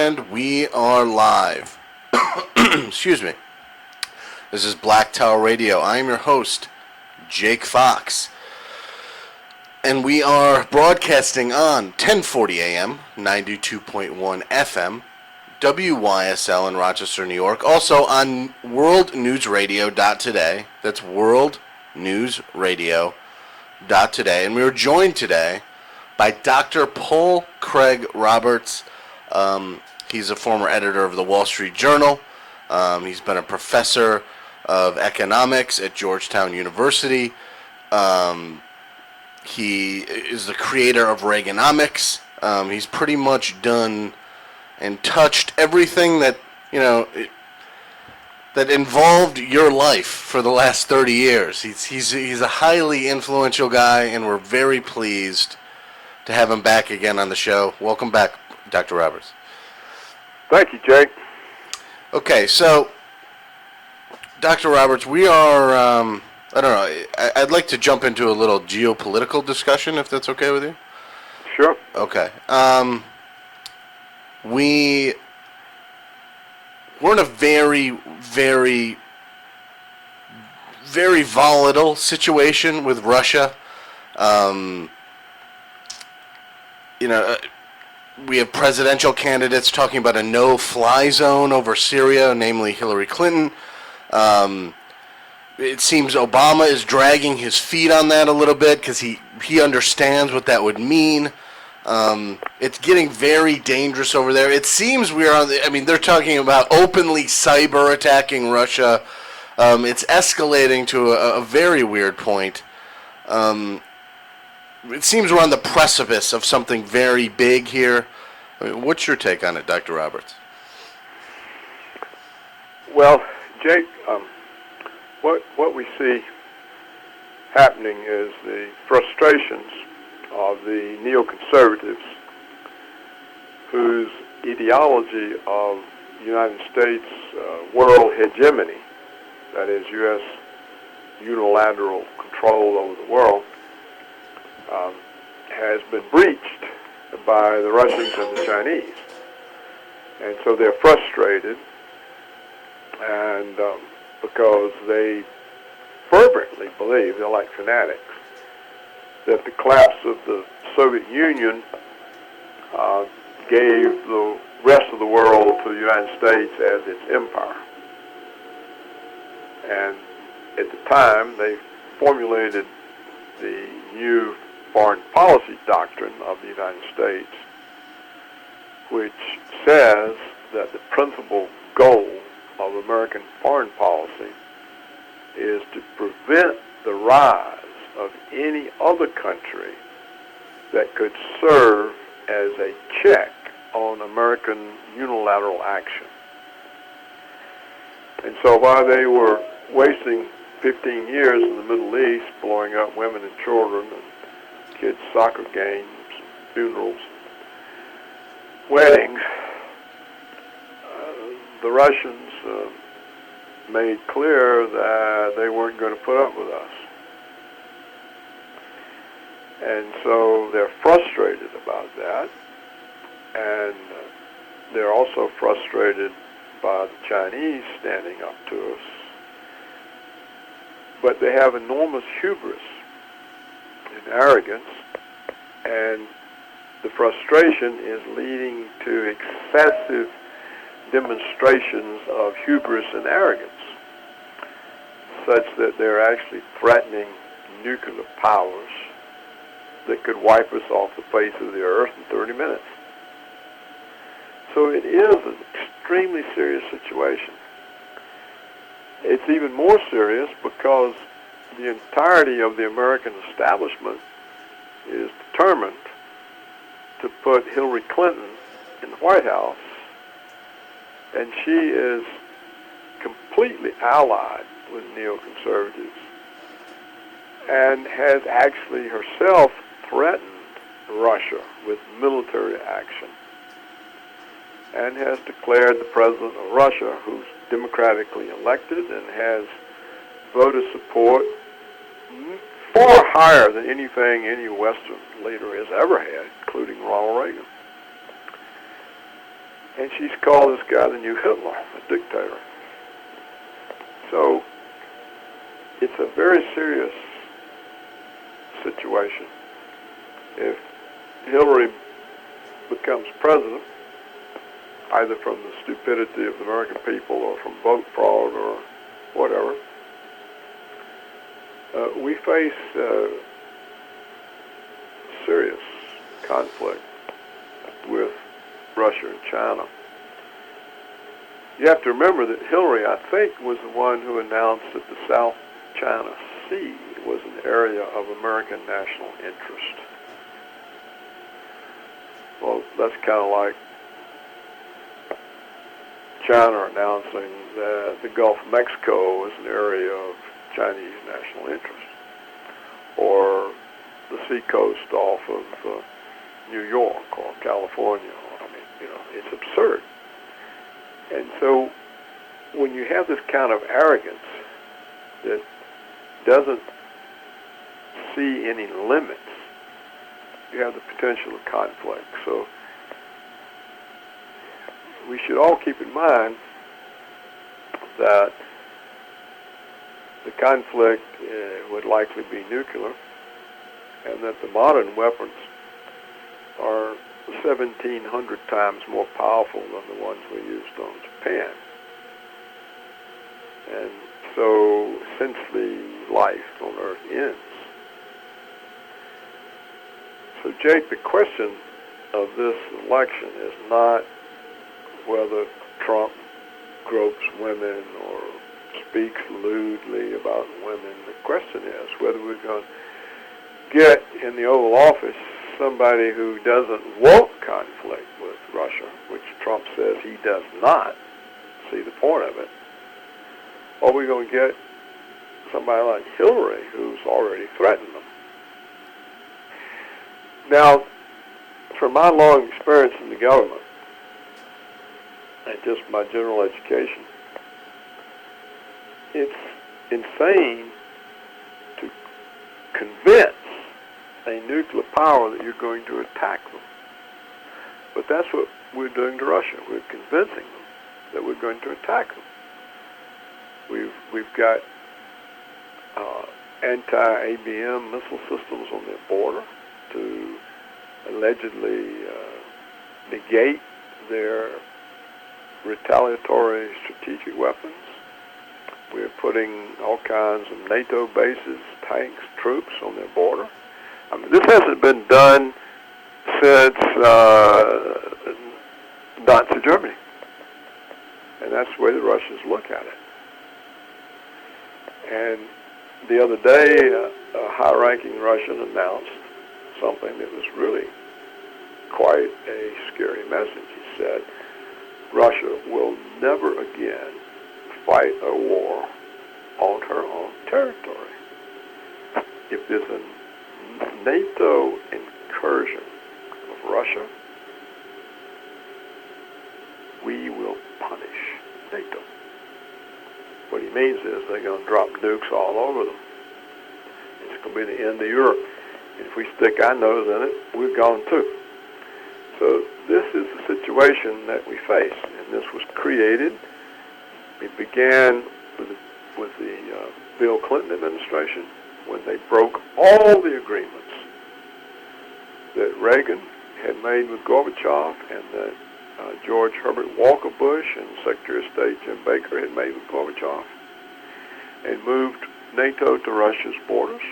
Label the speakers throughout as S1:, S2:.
S1: And we are live. Excuse me. This is Black Tower Radio. I am your host, Jake Fox. And we are broadcasting on 1040 AM, 92.1 FM, WYSL in Rochester, New York. Also on worldnewsradio.today. That's worldnewsradio.today. And we were joined today by Dr. Paul Craig Roberts. He's a former editor of the Wall Street Journal. He's been a professor of economics at Georgetown University. He is the creator of Reaganomics. He's pretty much done and touched everything that, that involved your life for the last 30 years. He's a highly influential guy, and we're very pleased to have him back again on the show. Welcome back, Dr. Roberts.
S2: Thank you, Jake.
S1: Okay, so, Dr. Roberts, we are, I don't know, I'd like to jump into a little geopolitical discussion, if that's okay with you.
S2: Sure.
S1: Okay. We're in a very, very, very volatile situation with Russia. We have presidential candidates talking about a no-fly zone over Syria, namely Hillary Clinton. It seems Obama is dragging his feet on that a little bit because he understands what that would mean. It's getting very dangerous over there. It seems they're talking about openly cyber attacking Russia. It's escalating to a very weird point. It seems we're on the precipice of something very big here. What's your take on it, Dr. Roberts?
S2: Well, Jake, what we see happening is the frustrations of the neoconservatives whose ideology of the United States world hegemony, that is U.S. unilateral control over the world, has been breached by the Russians and the Chinese. And so they're frustrated, and because they fervently believe, they're like fanatics, that the collapse of the Soviet Union gave the rest of the world to the United States as its empire. And at the time, they formulated the new foreign policy doctrine of the United States, which says that the principal goal of American foreign policy is to prevent the rise of any other country that could serve as a check on American unilateral action. And so while they were wasting 15 years in the Middle East, blowing up women and children, and kids' soccer games, funerals, weddings, the Russians made clear that they weren't going to put up with us. And so they're frustrated about that, and they're also frustrated by the Chinese standing up to us. But they have enormous hubris and arrogance, and the frustration is leading to excessive demonstrations of hubris and arrogance, such that they're actually threatening nuclear powers that could wipe us off the face of the earth in 30 minutes. So it is an extremely serious situation. It's even more serious because the entirety of the American establishment is determined to put Hillary Clinton in the White House, and she is completely allied with neoconservatives and has actually herself threatened Russia with military action and has declared the president of Russia, who's democratically elected and has voter support far higher than anything any Western leader has ever had, including Ronald Reagan. And she's called this guy the new Hitler, a dictator. So it's a very serious situation. If Hillary becomes president, either from the stupidity of the American people or from vote fraud or whatever, we face serious conflict with Russia and China. You have to remember that Hillary, I think, was the one who announced that the South China Sea was an area of American national interest. Well, that's kind of like China announcing that the Gulf of Mexico is an area of Chinese national interest, or the seacoast off of New York or California. I mean, it's absurd. And so when you have this kind of arrogance that doesn't see any limits, you have the potential of conflict. So we should all keep in mind that the conflict would likely be nuclear, and that the modern weapons are 1,700 times more powerful than the ones we used on Japan. And so essentially life on Earth ends. So Jake, the question of this election is not whether Trump gropes women or speaks lewdly about women. The question is whether we're going to get in the Oval Office somebody who doesn't want conflict with Russia, which Trump says he does not see the point of it, or we're going to get somebody like Hillary who's already threatened them. Now, from my long experience in the government and just my general education, it's insane to convince a nuclear power that you're going to attack them. But that's what we're doing to Russia. We're convincing them that we're going to attack them. We've got anti-ABM missile systems on their border to allegedly negate their retaliatory strategic weapons. We're putting all kinds of NATO bases, tanks, troops on their border. I mean, this hasn't been done since Nazi Germany. And that's the way the Russians look at it. And the other day, a high-ranking Russian announced something that was really quite a scary message. He said, Russia will never again fight a war on her own territory. If there's a NATO incursion of Russia, we will punish NATO. What he means is they're going to drop nukes all over them. It's going to be the end of Europe. And if we stick our nose in it, we're gone too. So this is the situation that we face, and this was created. It began with the Bill Clinton administration when they broke all the agreements that Reagan had made with Gorbachev and that George Herbert Walker Bush and Secretary of State Jim Baker had made with Gorbachev, and moved NATO to Russia's borders.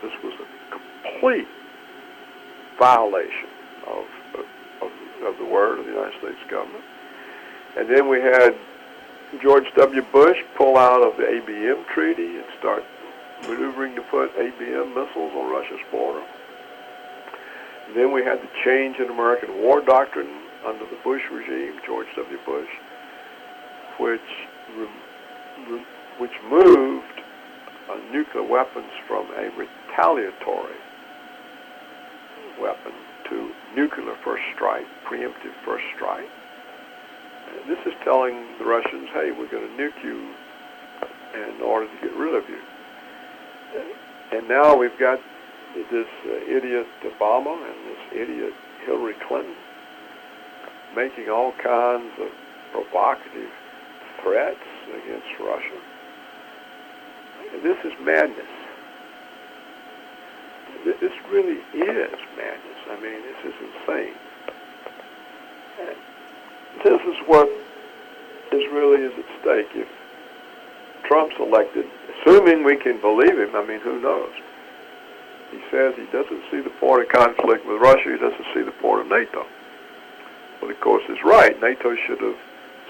S2: This was a complete violation of the word of the United States government. And then we had George W. Bush pull out of the ABM treaty and start maneuvering to put ABM missiles on Russia's border. And then we had the change in American war doctrine under the Bush regime, George W. Bush, which moved nuclear weapons from a retaliatory weapon to nuclear first strike, preemptive first strike. And this is telling the Russians, hey, we're going to nuke you in order to get rid of you. And now we've got this idiot Obama and this idiot Hillary Clinton making all kinds of provocative threats against Russia. This is madness. This really is madness. I mean, this is insane. And this is what is really is at stake. If Trump's elected, assuming we can believe him, I mean, who knows? He says he doesn't see the point of conflict with Russia. He doesn't see the point of NATO. Well, of course, he's right. NATO should have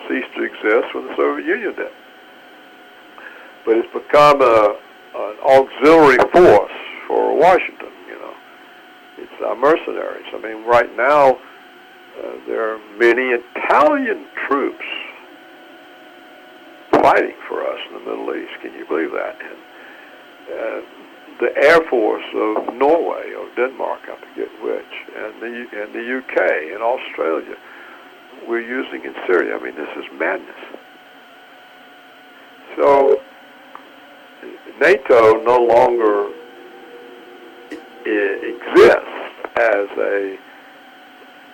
S2: ceased to exist when the Soviet Union did. But it's become an auxiliary force for Washington, you know. It's our mercenaries. I mean, right now, there are many Italian troops fighting for us in the Middle East. Can you believe that? And the Air Force of Norway or Denmark, I forget which, and the UK and Australia, we're using in Syria. I mean, this is madness. So NATO no longer exists as a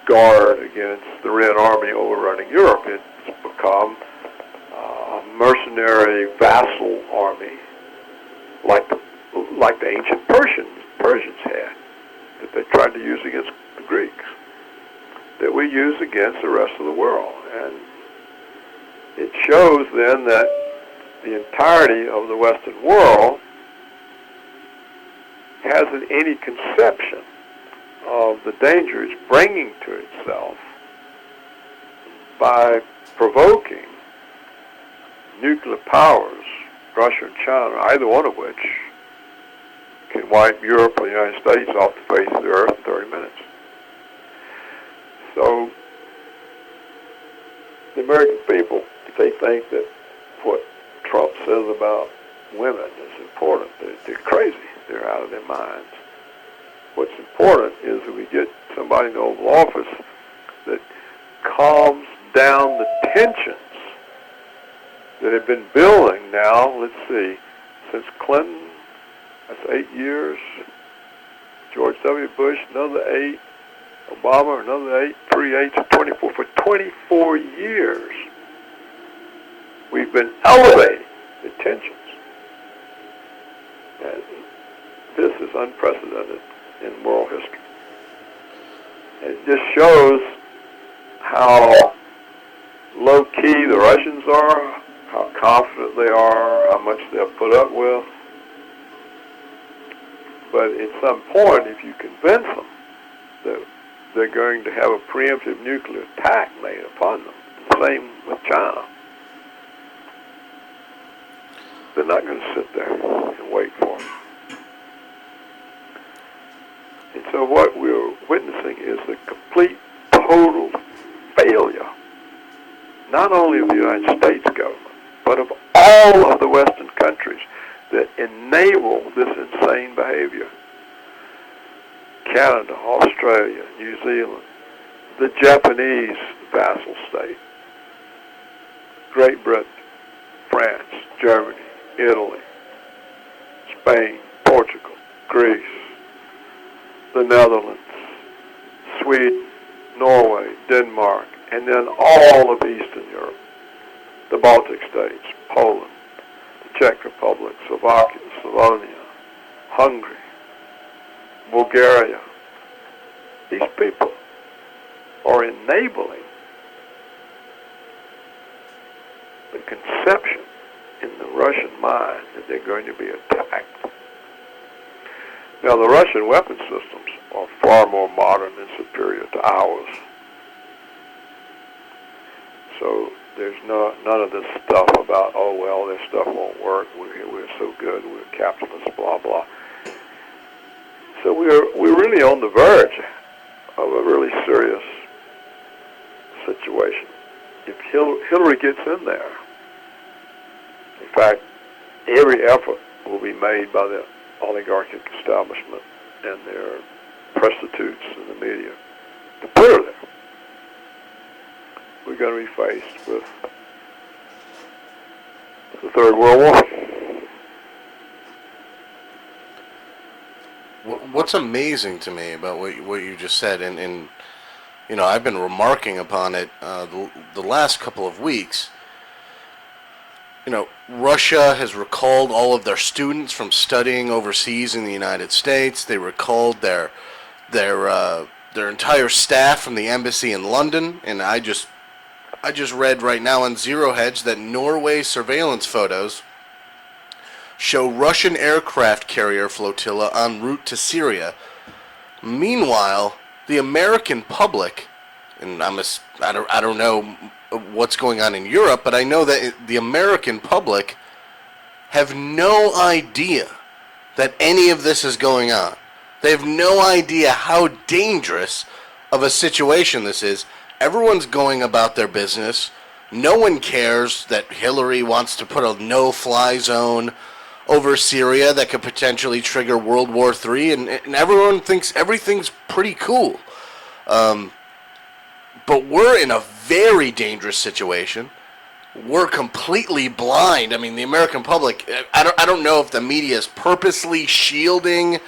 S2: guard against the Red Army overrunning Europe. It's become a mercenary vassal army, like the ancient Persians had, that they tried to use against the Greeks, that we use against the rest of the world. And it shows then that the entirety of the Western world hasn't any conception of the danger it's bringing to itself by provoking nuclear powers, Russia and China, either one of which can wipe Europe or the United States off the face of the earth in 30 minutes. So the American people, if they think that what Trump says about women is important, they're crazy. They're out of their minds. What's important is that we get somebody in the Oval Office that calms down the tensions that have been building now, let's see, since Clinton, that's 8 years, George W. Bush, another 8, Obama, another 8, 3 8s, 24. For 24 years, we've been elevating the tensions. And this is unprecedented in world history. And it just shows how low-key the Russians are, how confident they are, how much they'll put up with. But at some point, if you convince them that they're going to have a preemptive nuclear attack made upon them, the same with China, they're not going to sit there and wait for it. And so what we're witnessing is the complete, total failure, not only of the United States government, but of all of the Western countries that enable this insane behavior. Canada, Australia, New Zealand, the Japanese vassal state, Great Britain, France, Germany, Italy, Spain, Portugal, Greece, the Netherlands, Sweden, Norway, Denmark, and then all of Eastern Europe, the Baltic states, Poland, the Czech Republic, Slovakia, Slovenia, Hungary, Bulgaria. These people are enabling the conception in the Russian mind that they're going to be attacked. Now, the Russian weapon systems are far more modern and superior to ours. So there's none of this stuff about, oh, well, this stuff won't work. We're so good. We're capitalists, blah, blah. So we're really on the verge of a really serious situation. If Hillary gets in there, in fact, every effort will be made by the oligarchic establishment and their prostitutes in the media to put her there. We're going to be faced with the Third World War.
S1: What's amazing to me about what you just said, and I've been remarking upon it the last couple of weeks. Russia has recalled all of their students from studying overseas in the United States. They recalled their entire staff from the embassy in London, and I just read right now on Zero Hedge that Norway surveillance photos show Russian aircraft carrier flotilla en route to Syria. Meanwhile, the American public, and I don't know what's going on in Europe, but I know that the American public have no idea that any of this is going on. They have no idea how dangerous of a situation this is. Everyone's going about their business. No one cares that Hillary wants to put a no-fly zone over Syria that could potentially trigger World War III, and everyone thinks everything's pretty cool. But we're in a very dangerous situation. We're completely blind. I mean, the American public, I don't know if the media is purposely shielding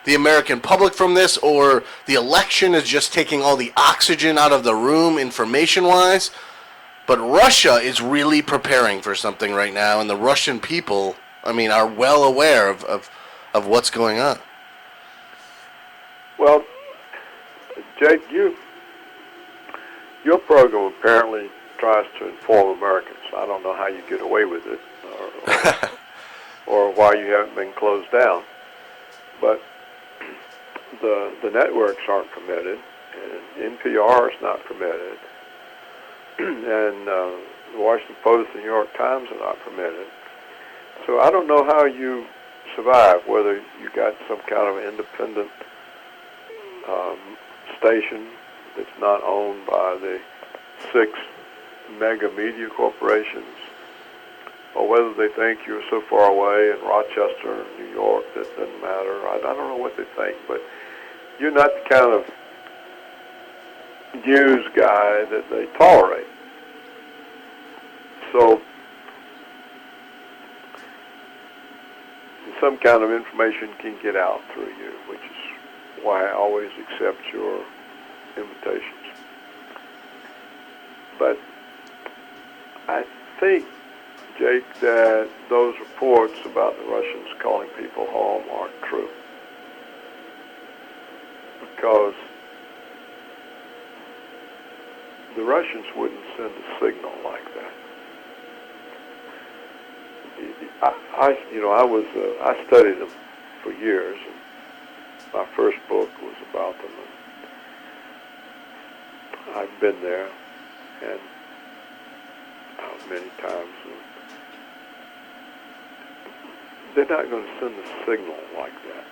S1: the American public from this, or the election is just taking all the oxygen out of the room information-wise. But Russia is really preparing for something right now, and the Russian people, are well aware of what's going on.
S2: Well, Jake, your program apparently tries to inform Americans. I don't know how you get away with it, or why you haven't been closed down. But the networks aren't permitted, and NPR is not permitted, and the Washington Post and New York Times are not permitted. So I don't know how you survive, whether you got some kind of independent station that's not owned by the 6 mega media corporations, or whether they think you're so far away in Rochester, New York, that doesn't matter. I don't know what they think, but you're not the kind of news guy that they tolerate. So some kind of information can get out through you, which is why I always accept your invitations. But I think, Jake, that those reports about the Russians calling people home aren't true. Because the Russians wouldn't send a signal like that. I studied them for years, and my first book was about them. And I've been there, and many times. And they're not going to send a signal like that.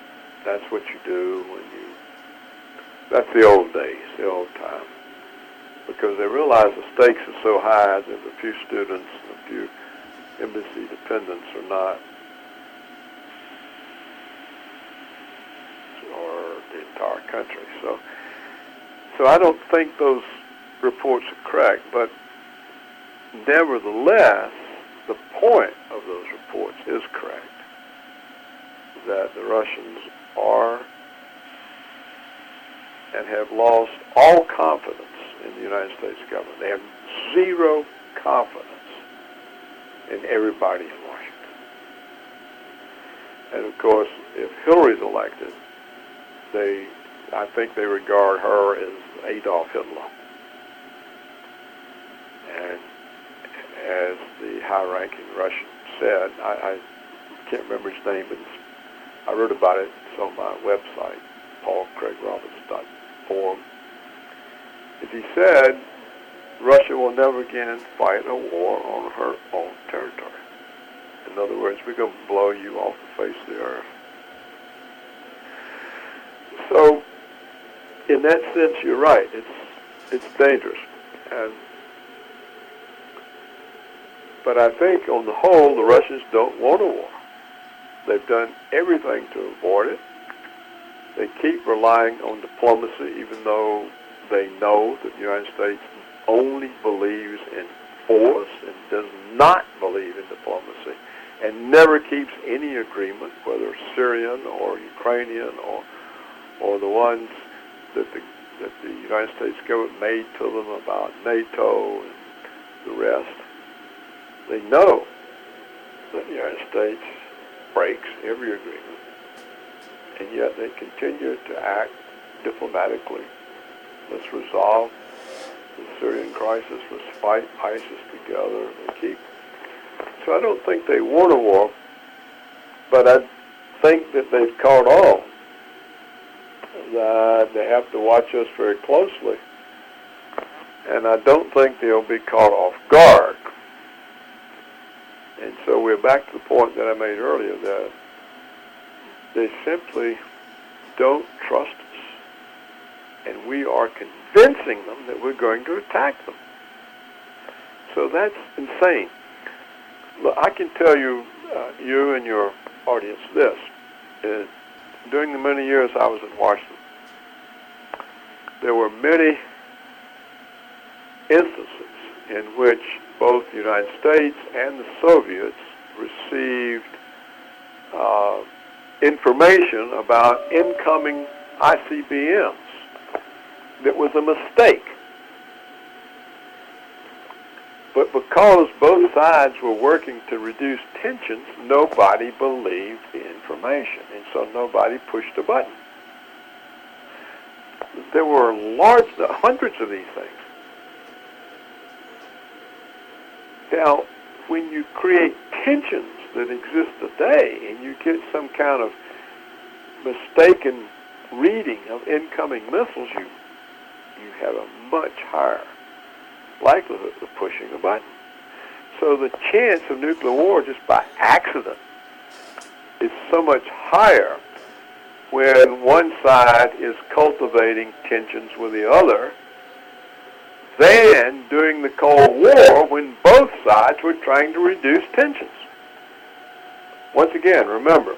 S2: That's what you do that's the old days, the old time. Because they realize the stakes are so high that a few students and a few embassy dependents are not, or the entire country. So I don't think those reports are correct, but nevertheless, the point of those reports is correct, that the Russians are and have lost all confidence in the United States government. They have zero confidence in everybody in Washington. And of course, if Hillary's elected, I think they regard her as Adolf Hitler. And as the high-ranking Russian said, I can't remember his name, but I wrote about it. It's on my website, paulcraigroberts.org. If he said, Russia will never again fight a war on her own territory. In other words, we're going to blow you off the face of the earth. So, in that sense, you're right. It's dangerous. But I think, on the whole, the Russians don't want a war. They've done everything to avoid it. They keep relying on diplomacy, even though they know that the United States only believes in force and does not believe in diplomacy, and never keeps any agreement, whether Syrian or Ukrainian or the ones that the that the United States government made to them about NATO and the rest. They know that the United States breaks every agreement, and yet they continue to act diplomatically. Let's resolve the Syrian crisis. Let's fight ISIS together. So I don't think they want a war, but I think that they've caught on that they have to watch us very closely, and I don't think they'll be caught off guard. And so we're back to the point that I made earlier, that they simply don't trust us, and we are convincing them that we're going to attack them. So that's insane. Look, I can tell you, you and your audience, this. During the many years I was in Washington, there were many instances in which both the United States and the Soviets received information about incoming ICBMs that was a mistake. But because both sides were working to reduce tensions, nobody believed the information, and so nobody pushed a button. There were hundreds of these things. Now, when you create tensions that exist today, and you get some kind of mistaken reading of incoming missiles, you have a much higher likelihood of pushing a button. So the chance of nuclear war just by accident is so much higher when one side is cultivating tensions with the other than during the Cold War when both sides were trying to reduce tensions. Once again, remember,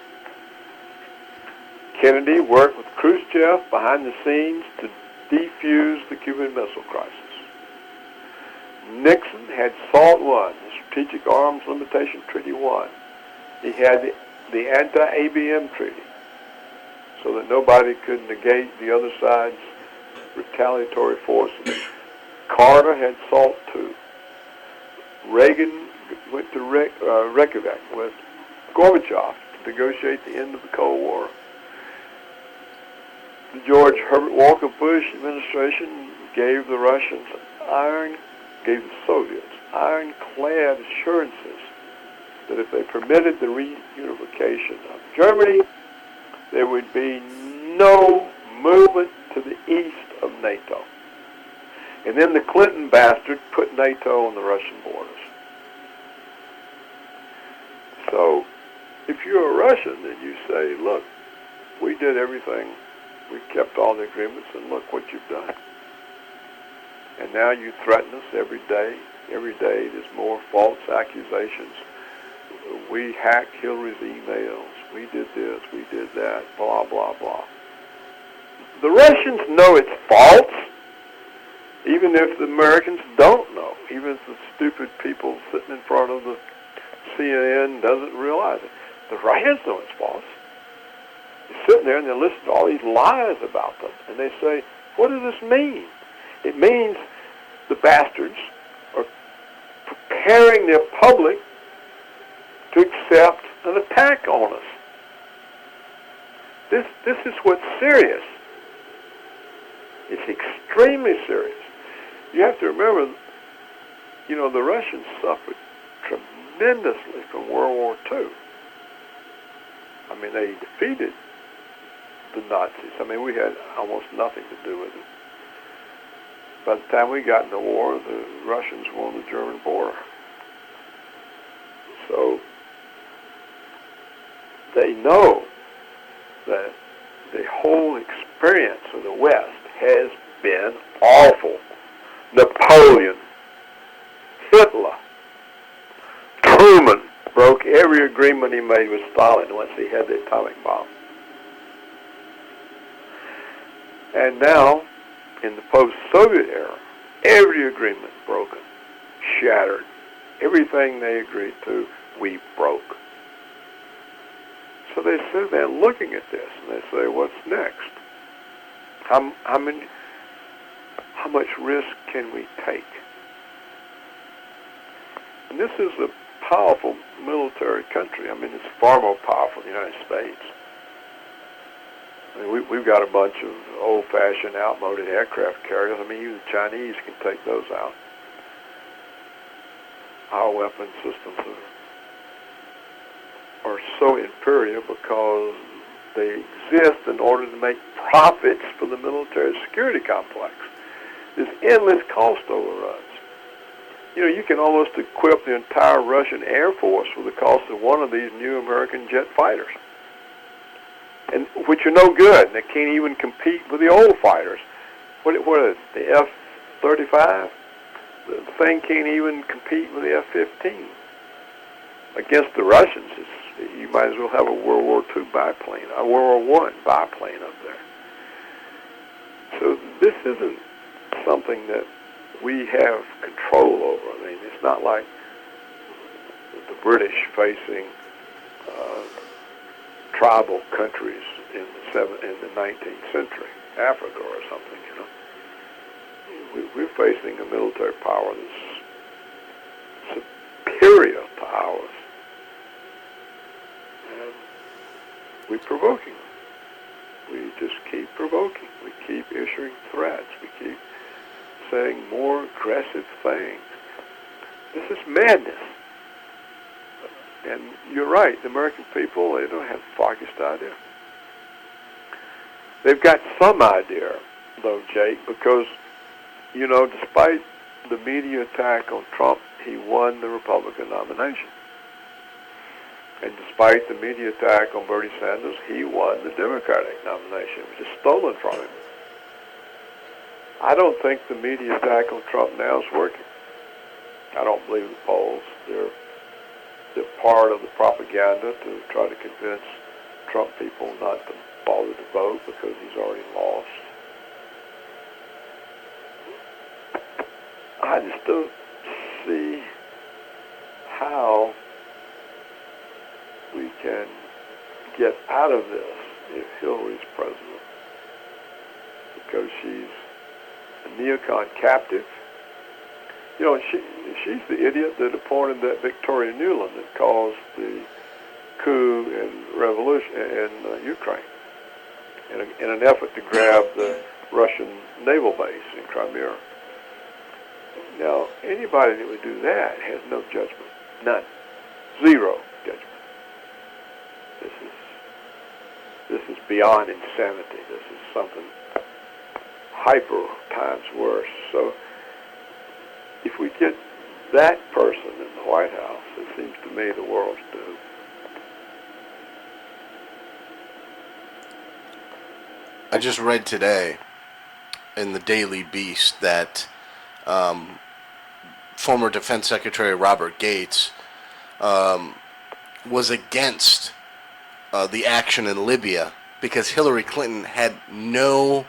S2: Kennedy worked with Khrushchev behind the scenes to defuse the Cuban Missile Crisis. Nixon had SALT I, the Strategic Arms Limitation Treaty I. He had the anti-ABM treaty so that nobody could negate the other side's retaliatory forces. Carter had SALT II. Reagan went to Reykjavik with Gorbachev to negotiate the end of the Cold War. The George Herbert Walker Bush administration gave the Russians gave the Soviets ironclad assurances that if they permitted the reunification of Germany, there would be no movement to the east of NATO. And then the Clinton bastard put NATO on the Russian borders. So if you're a Russian and you say, look, we did everything, we kept all the agreements, and look what you've done. And now you threaten us every day. Every day there's more false accusations. We hacked Hillary's emails. We did this, we did that, blah, blah, blah. The Russians know it's false, even if the Americans don't know. Even if the stupid people sitting in front of the CNN doesn't realize it. The Russians know it's false. They're sitting there and they listen to all these lies about them. And they say, what does this mean? It means the bastards are preparing their public to accept an attack on us. This is what's serious. It's extremely serious. You have to remember, the Russians suffered tremendously from World War II. I mean, they defeated the Nazis. I mean, we had almost nothing to do with it. By the time we got in the war, the Russians were on the German border. So they know that the whole experience of the West has been awful. Napoleon, Hitler, Truman broke every agreement he made with Stalin once he had the atomic bomb. And now, in the post-Soviet era, every agreement broken, shattered. Everything they agreed to, we broke. So they sit there looking at this, and they say, what's next? How many much risk can we take? And this is a powerful military country. I mean, it's far more powerful than the United States. I mean, we've got a bunch of old-fashioned, outmoded aircraft carriers. I mean, even the Chinese can take those out. Our weapon systems are so inferior because they exist in order to make profits for the military security complex. There's endless cost overruns. You know, you can almost equip the entire Russian Air Force for the cost of one of these new American jet fighters, and which are no good. They can't even compete with the old fighters. What is it, the F-35? The thing can't even compete with the F-15. Against the Russians, you might as well have a World War II biplane, a World War I biplane up there. So this isn't something that we have control over. I mean, it's not like the British facing tribal countries in the 19th century, Africa or something, you know. We're facing a military power that's superior to ours. And we're provoking them. We just keep provoking. We keep issuing threats. We keep saying more aggressive things. This is madness. And you're right, the American people, they don't have the foggiest idea. They've got some idea, though, Jake, because, you know, despite the media attack on Trump, he won the Republican nomination. And despite the media attack on Bernie Sanders, he won the Democratic nomination, which is stolen from him. I don't think the media attack on Trump now is working. I don't believe the polls. They're part of the propaganda to try to convince Trump people not to bother to vote because he's already lost. I just don't see how we can get out of this if Hillary's president, because she's a neocon captive. You know, she's the idiot that appointed that Victoria Nuland that caused the coup and revolution in Ukraine in an effort to grab the Russian naval base in Crimea. Now, anybody that would do that has no judgment. None. Zero judgment. This is beyond insanity. This is something hyper times worse. So if we get that person in the White House, it seems to me the world's doomed.
S1: I just read today in the Daily Beast that former Defense Secretary Robert Gates was against the action in Libya because Hillary Clinton had no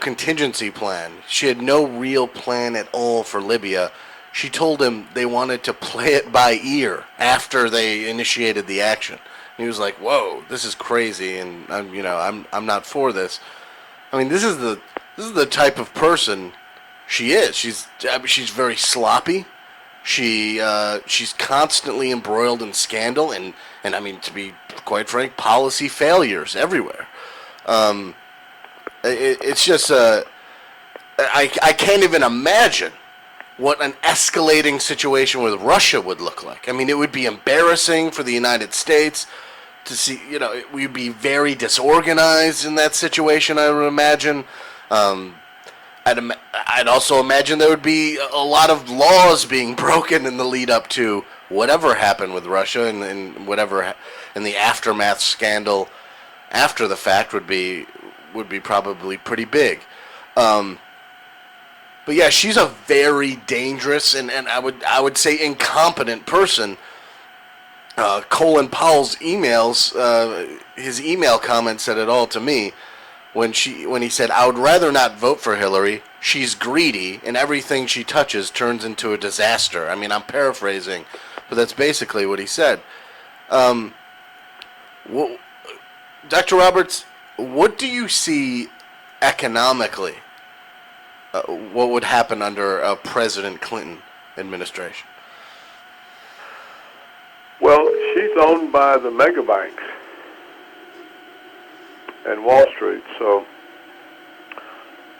S1: contingency plan. She had no real plan at all for Libya. She told him they wanted to play it by ear after they initiated the action. And he was like, "Whoa, this is crazy," and I'm not for this. I mean, this is the type of person she is. She's very sloppy. She's constantly embroiled in scandal and I mean, to be quite frank, policy failures everywhere. It's just I can't even imagine what an escalating situation with Russia would look like. I mean, it would be embarrassing for the United States to see. You know, we'd be very disorganized in that situation, I would imagine. I'd also imagine there would be a lot of laws being broken in the lead up to whatever happened with Russia and whatever in the aftermath scandal after the fact would be probably pretty big. But yeah, she's a very dangerous and I would say incompetent person. Colin Powell's emails, his email comment said it all to me when he said, "I would rather not vote for Hillary. She's greedy, and everything she touches turns into a disaster." I mean, I'm paraphrasing, but that's basically what he said. Dr. Roberts, what do you see economically what would happen under a President Clinton administration?
S2: Well, she's owned by the mega banks and Wall Street, so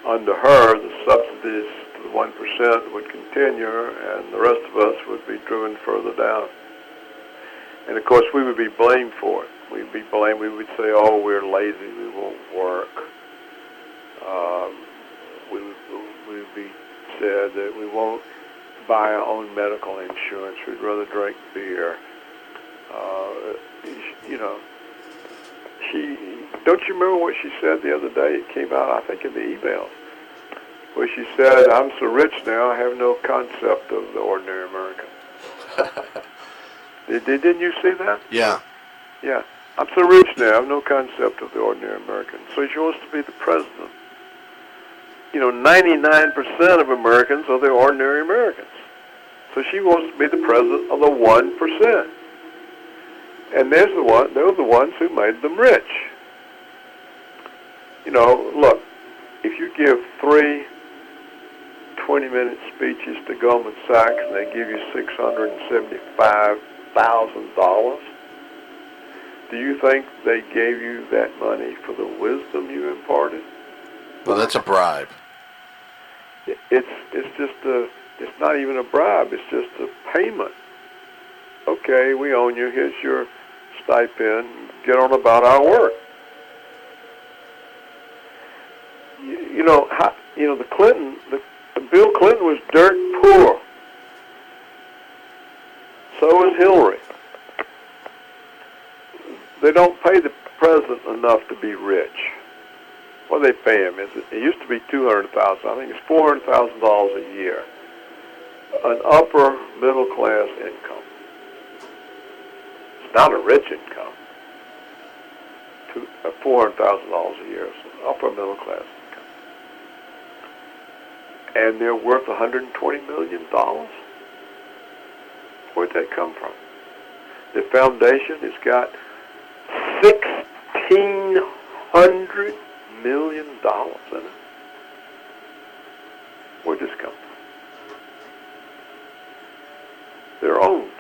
S2: under her, the subsidies to the 1% would continue, and the rest of us would be driven further down. And of course, we would be blamed for it. We'd be blamed. We would say, "Oh, we're lazy. We won't work." We would be said that we won't buy our own medical insurance. We'd rather drink beer. You know, don't you remember what she said the other day? It came out, I think, in the emails, where she said, "I'm so rich now, I have no concept of the ordinary American." Didn't you see that?
S1: Yeah.
S2: Yeah. "I'm so rich now, I have no concept of the ordinary American." So she wants to be the president. 99% of Americans are the ordinary Americans. So she wants to be the president of the 1%. And they're the ones who made them rich. Look, if you give 3 20-minute speeches to Goldman Sachs and they give you $675,000, do you think they gave you that money for the wisdom you imparted?
S1: Well, that's a bribe.
S2: It's not even a bribe. It's just a payment. Okay, we own you. Here's your stipend. Get on about our work. Bill Clinton was dirt poor. So was Hillary. They don't pay the president enough to be rich. What do they pay him? It used to be $200,000. I think it's $400,000 a year. An upper middle class income. It's not a rich income. $400,000 a year. It's an upper middle class income. And they're worth $120 million. Where'd that come from? The foundation has got $1,600 million in it. Where'd this come from? They're owned.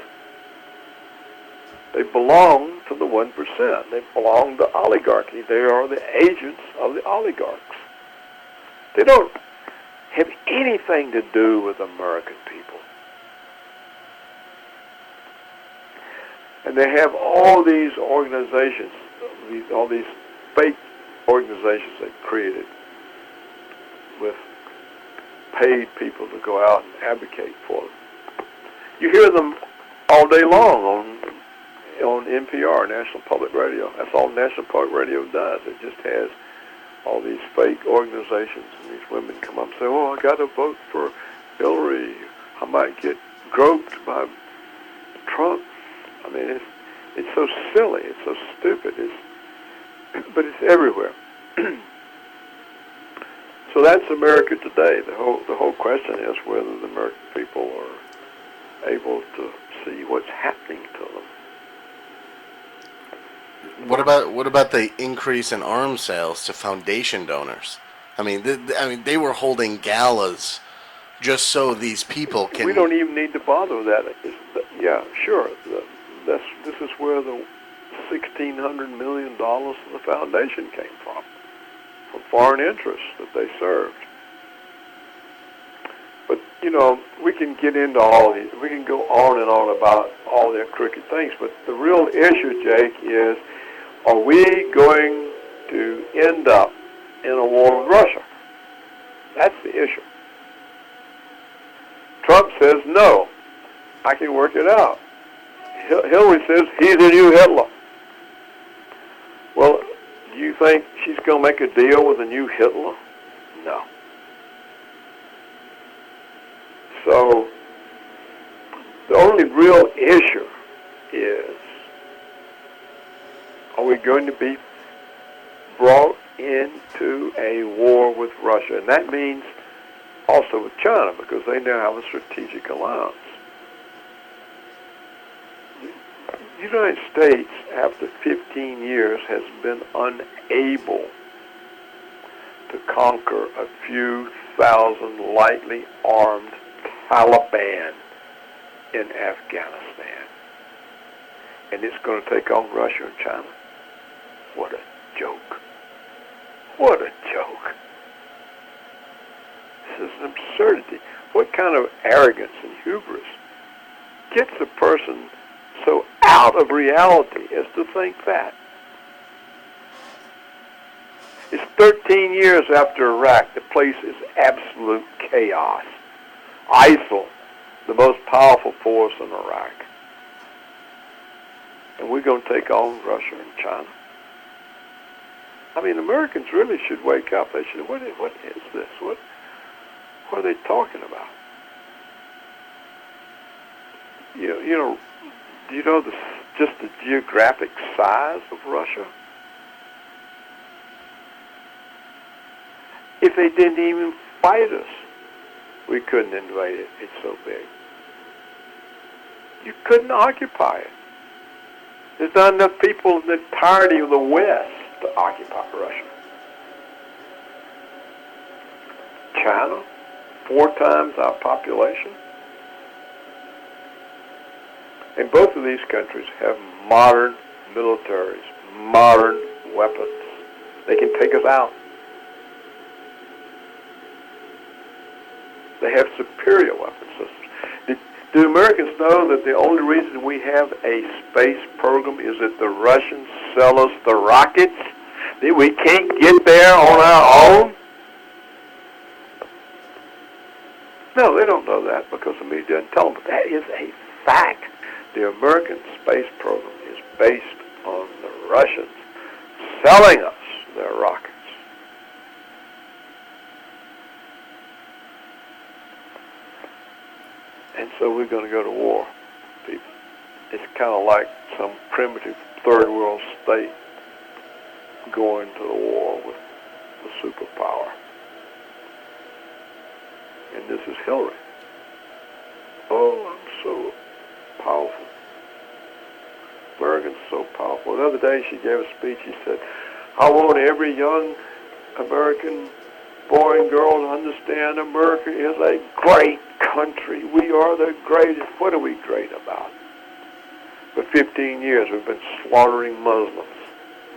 S2: They belong to the 1%. They belong to oligarchy. They are the agents of the oligarchs. They don't have anything to do with American people. And they have all these organizations, all these fake organizations they created with paid people to go out and advocate for them. You hear them all day long on NPR, National Public Radio. That's all National Public Radio does. It just has all these fake organizations, and these women come up and say, "Oh, I got to vote for Hillary. I might get groped by Trump." I mean, it's so silly. It's so stupid. But it's everywhere. So that's America today. The whole question is whether the American people are able to see what's happening to them.
S1: What about the increase in arms sales to foundation donors? I mean, they were holding galas just so these people can.
S2: We don't even need to bother with that. Yeah, sure. This is where the $1,600 million of the foundation came from foreign interests that they served. But we can get into all these. We can go on and on about all their crooked things. But the real issue, Jake, is: are we going to end up in a war with Russia? That's the issue. Trump says no. I can work it out. Hillary says he's the new Hitler. Well, do you think she's going to make a deal with a new Hitler? No. So the only real issue is, are we going to be brought into a war with Russia? And that means also with China, because they now have a strategic alliance. The United States, after 15 years, has been unable to conquer a few thousand lightly armed Taliban in Afghanistan. And it's going to take on Russia and China. What a joke. What a joke. This is an absurdity. What kind of arrogance and hubris gets a person so out of reality as to think that? It's 13 years after Iraq. The place is absolute chaos. ISIL, the most powerful force in Iraq. And we're going to take on Russia and China. I mean, Americans really should wake up. They should, what is this? What are they talking about? Do you know just the geographic size of Russia? If they didn't even fight us, we couldn't invade it. It's so big. You couldn't occupy it. There's not enough people in the entirety of the West to occupy Russia. China, 4 times our population. And both of these countries have modern militaries, modern weapons. They can take us out. They have superior weapon systems. Do Americans know that the only reason we have a space program is that the Russians sell us the rockets? That we can't get there on our own? No, they don't know that because the media doesn't tell them. But that is a fact. The American space program is based on the Russians selling us their rockets. And so we're going to go to war, people. It's kind of like some primitive third world state going to the war with a superpower. And this is Hillary. Oh, I'm so powerful. Americans are so powerful. The other day she gave a speech. She said, I want every young American boy and girl to understand America is a great country. We are the greatest. What are we great about? For 15 years we've been slaughtering Muslims.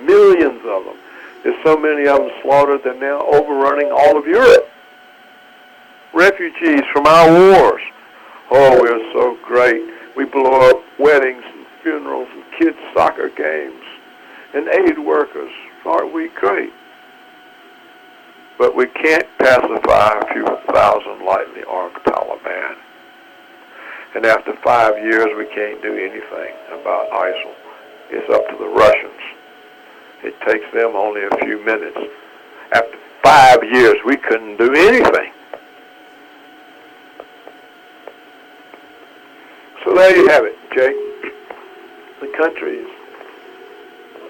S2: Millions of them. There's so many of them slaughtered, they're now overrunning all of Europe. Refugees from our wars. Oh, we're so great. We blow up weddings and funerals and kids' soccer games and aid workers. Aren't we great? But we can't pacify a few thousand lightly armed Taliban. And after 5 years, we can't do anything about ISIL. It's up to the Russians. It takes them only a few minutes. After 5 years, we couldn't do anything. So there you have it, Jake. The country is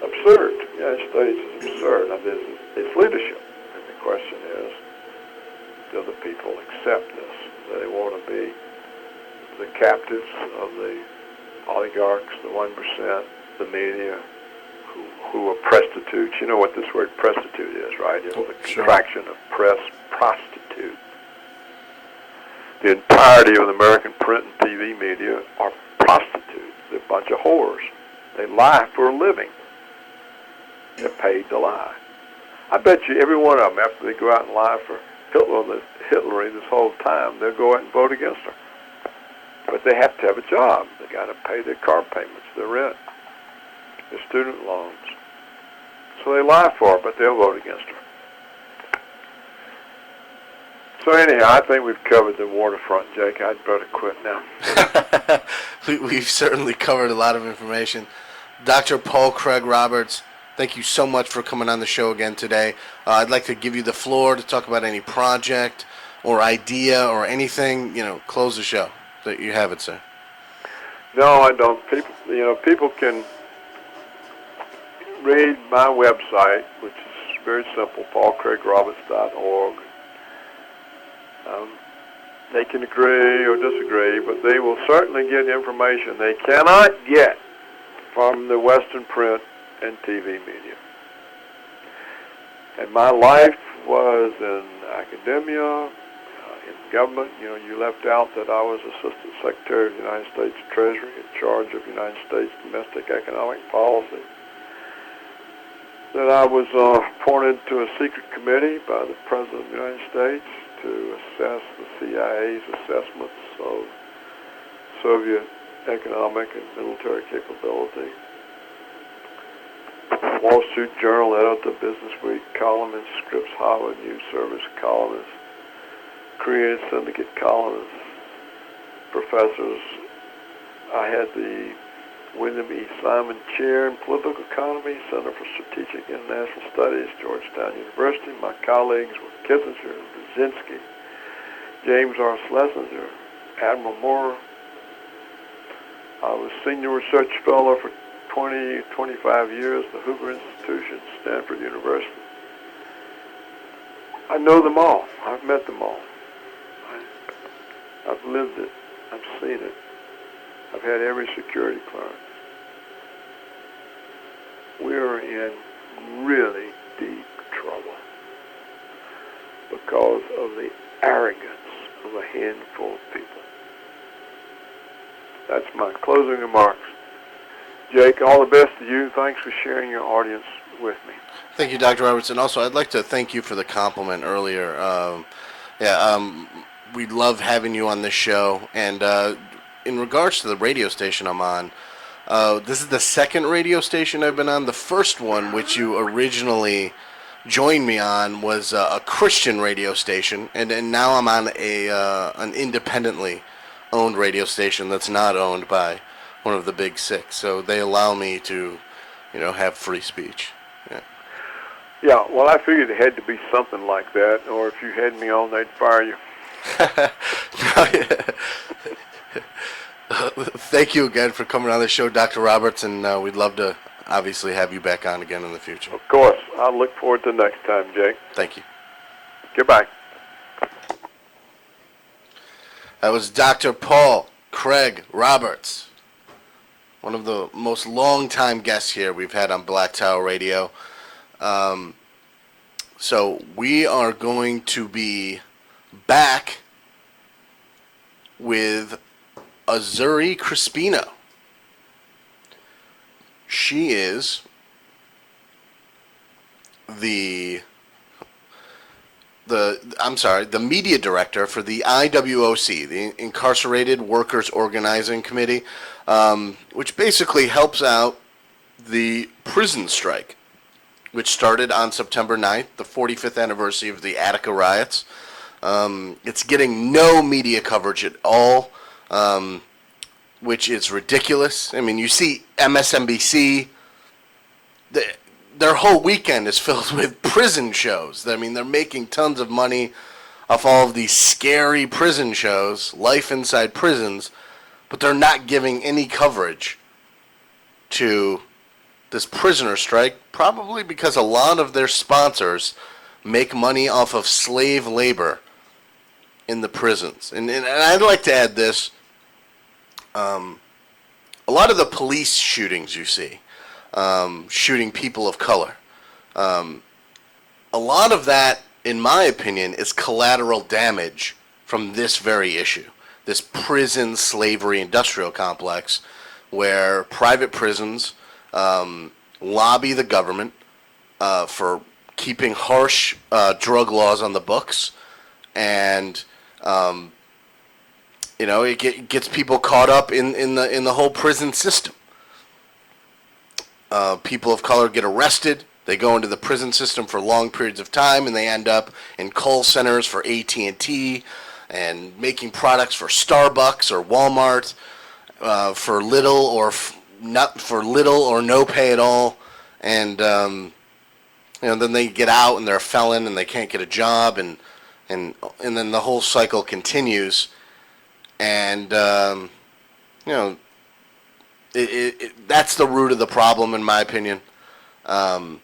S2: absurd. The United States is absurd. Now, it's leadership. And the question is, do the people accept this? Do they want to be the captives of the oligarchs, the 1%, the media, who are prostitutes? You know what this word prostitute is, right? It's the contraction of press, prostitute. The entirety of the American print and TV media are prostitutes. They're a bunch of whores. They lie for a living. They're paid to lie. I bet you every one of them, after they go out and lie for Hillary this whole time, they'll go out and vote against her. But they have to have a job. They got to pay their car payments, their rent, their student loans. So they lie for her, but they'll vote against her. So anyhow, I think we've covered the waterfront, Jake. I'd better quit now.
S1: We've certainly covered a lot of information. Dr. Paul Craig Roberts, thank you so much for coming on the show again today. I'd like to give you the floor to talk about any project or idea or anything. Close the show. That you have it, sir.
S2: No, I don't. People can read my website, which is very simple, paulcraigroberts.org. They can agree or disagree, but they will certainly get information they cannot get from the Western print and TV media. And my life was in academia, in government. You left out that I was Assistant Secretary of the United States Treasury in charge of United States domestic economic policy. That I was appointed to a secret committee by the President of the United States to assess the CIA's assessments of Soviet economic and military capability. Wall Street Journal editor, Business Week columnist, Scripps Hollywood News Service columnist, Creative Syndicate columnist, professors. I had the William E. Simon Chair in Political Economy, Center for Strategic International Studies, Georgetown University. My colleagues were Kissinger, Brzezinski, James R. Schlesinger, Admiral Moore. I was Senior Research Fellow for 25 years, the Hoover Institution, Stanford University. I know them all. I've met them all. I've lived it. I've seen it. I've had every security clearance. We're in really deep trouble because of the arrogance of a handful of people. That's my closing remarks. Jake, all the best to you. Thanks for sharing your audience with me.
S1: Thank you, Dr. Robertson. Also, I'd like to thank you for the compliment earlier. We love having you on this show. And in regards to the radio station I'm on, this is the second radio station I've been on. The first one, which you originally joined me on, was a Christian radio station. And now I'm on an independently owned radio station that's not owned by one of the big six. So they allow me to, have free speech.
S2: Yeah, well, I figured it had to be something like that, or if you had me on, they'd fire you.
S1: Thank you again for coming on the show, Dr. Roberts, and we'd love to obviously have you back on again in the future.
S2: Of course. I'll look forward to next time, Jake.
S1: Thank you.
S2: Goodbye.
S1: That was Dr. Paul Craig Roberts, one of the most long-time guests here we've had on Black Tower Radio. So we are going to be back with Azuri Crispino. She is the media director for the IWOC, the Incarcerated Workers Organizing Committee, which basically helps out the prison strike, which started on September 9th, the 45th anniversary of the Attica riots. It's getting no media coverage at all, which is ridiculous. I mean, you see MSNBC, their whole weekend is filled with prison shows. I mean, they're making tons of money off all of these scary prison shows, life inside prisons, but they're not giving any coverage to this prisoner strike, probably because a lot of their sponsors make money off of slave labor in the prisons. And I'd like to add this. A lot of the police shootings you see, shooting people of color, a lot of that, in my opinion, is collateral damage from this very issue, this prison slavery industrial complex, where private prisons lobby the government for keeping harsh drug laws on the books, and it gets people caught up in the whole prison system. People of color get arrested. They go into the prison system for long periods of time, and they end up in call centers for AT&T and making products for Starbucks or Walmart for little or not for little or no pay at all. And then they get out and they're a felon and they can't get a job, and then the whole cycle continues. And that's the root of the problem, in my opinion. And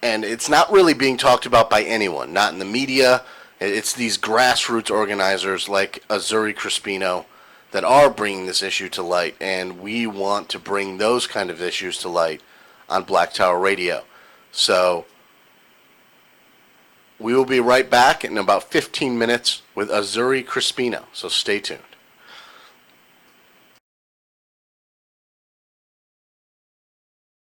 S1: it's not really being talked about by anyone, not in the media. It's these grassroots organizers like Azuri Crispino that are bringing this issue to light, and we want to bring those kind of issues to light on Black Tower Radio. So We will be right back in about 15 minutes with Azuri Crispino, so stay tuned.